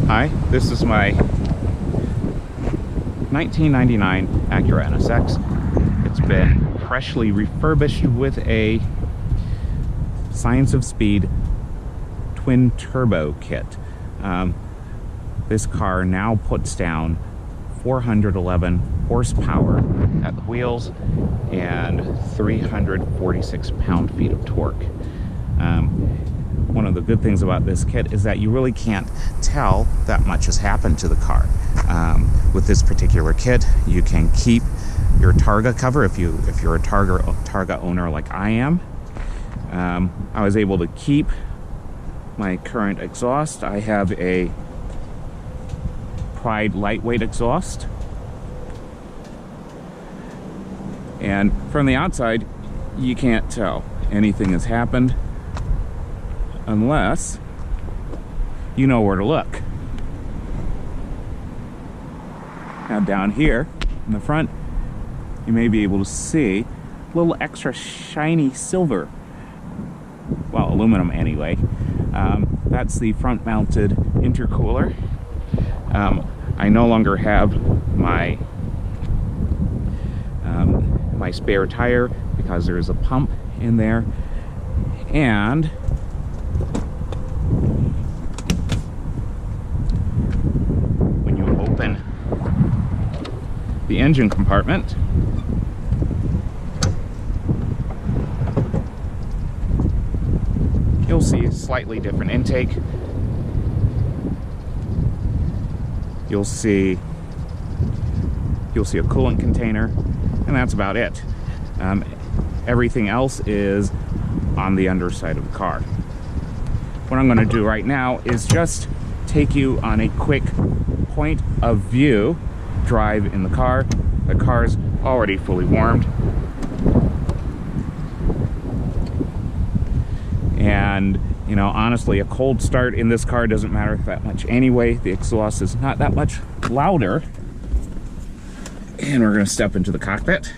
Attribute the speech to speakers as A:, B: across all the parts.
A: Hi, this is my 1999 Acura NSX. It's been freshly refurbished with a Science of Speed twin turbo kit. This car now puts down 411 horsepower at the wheels and 346 pound-feet of torque. One of the good things about this kit is that you really can't tell that much has happened to the car. With this particular kit, you can keep your Targa cover if you're a Targa owner like I am. I was able to keep my current exhaust. I have a Pride lightweight exhaust, and from the outside you can't tell anything has happened unless you know where to look. Now down here in the front, you may be able to see a little extra shiny silver, well, aluminum anyway. That's the front mounted intercooler. I no longer have my my spare tire because there is a pump in there, and when you open the engine compartment, you'll see a slightly different intake. You'll see a coolant container, and that's about it. Everything else is on the underside of the car. What I'm going to do right now is just take you on a quick point of view drive in the car. The car's already fully warmed, and you know, honestly, a cold start in this car doesn't matter that much anyway. The exhaust is not that much louder. And we're going to step into the cockpit.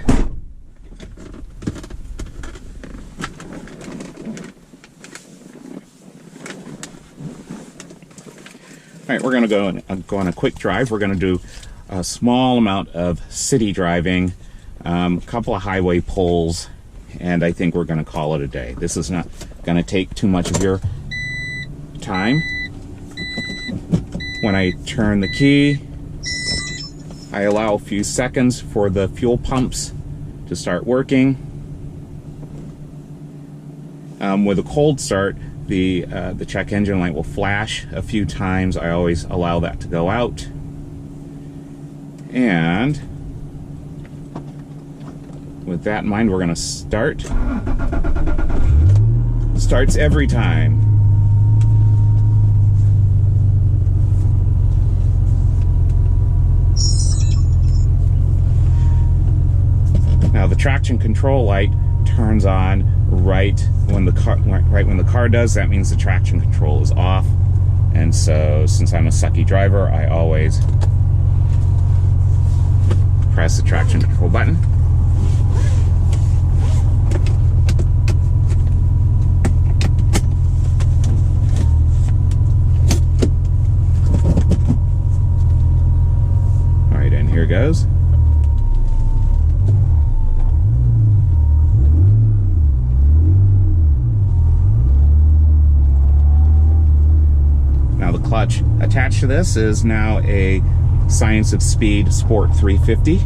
A: All right, we're going to go on a quick drive. We're going to do a small amount of city driving, a couple of highway pulls, and I think we're going to call it a day. This is not going to take too much of your time. When I turn the key, I allow a few seconds for the fuel pumps to start working. With a cold start, the check engine light will flash a few times. I always allow that to go out. And with that in mind, we're going to start. Starts every time. Now the traction control light turns on right when the car does. That means the traction control is off. And so, since I'm a sucky driver, I always press the traction control button. All right, and here goes. Now the clutch attached to this is now a Science of Speed Sport 350.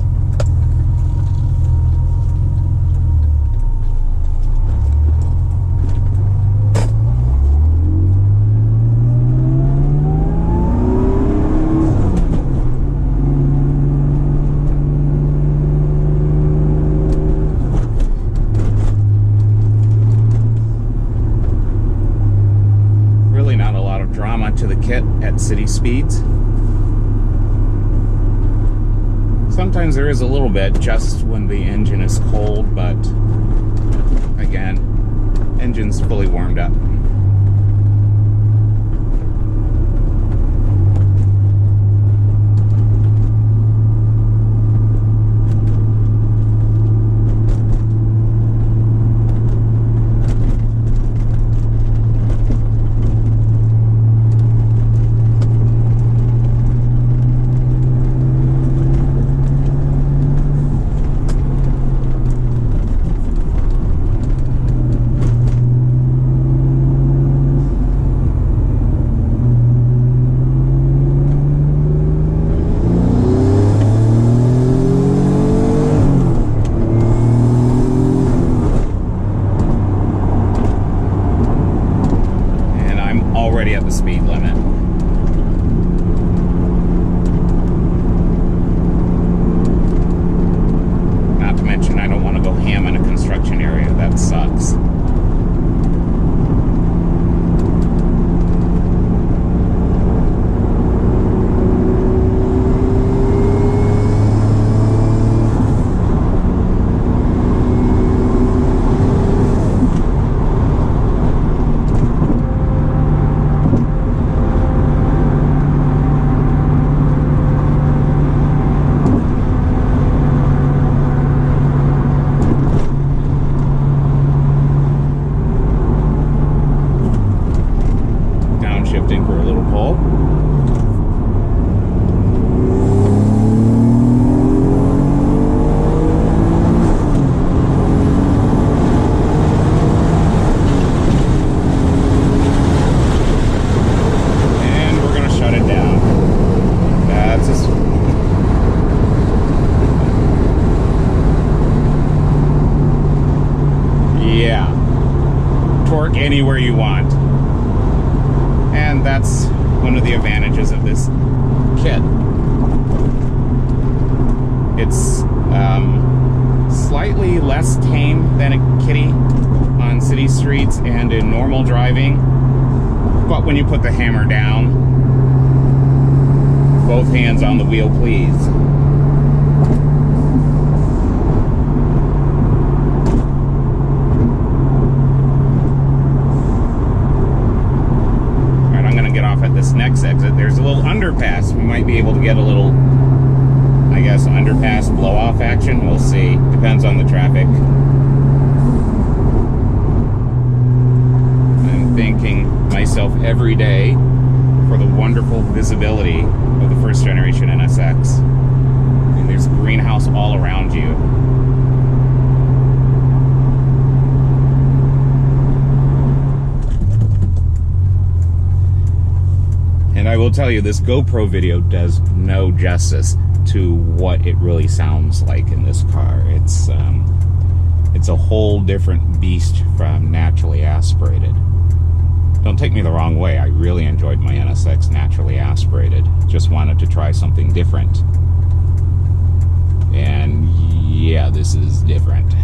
A: Really not a lot of drama to the kit at city speeds. Sometimes there is a little bit just when the engine is cold, but again, engine's fully warmed up. speed limit. Not to mention, I don't want to go ham in a construction area. That sucks. Downshifting for a little pull. And we're gonna shut it down. That's just yeah. Torque anywhere you want. And that's one of the advantages of this kit. It's slightly less tame than a kitty on city streets and in normal driving, but when you put the hammer down, both hands on the wheel, please. At this next exit, there's a little underpass. We might be able to get a little, I guess, underpass blow-off action. We'll see. Depends on the traffic. I'm thanking myself every day for the wonderful visibility of the first generation NSX. And there's a greenhouse all around you. And I will tell you, this GoPro video does no justice to what it really sounds like in this car. It's a whole different beast from naturally aspirated. Don't take me the wrong way. I really enjoyed my NSX naturally aspirated. Just wanted to try something different. And yeah, this is different.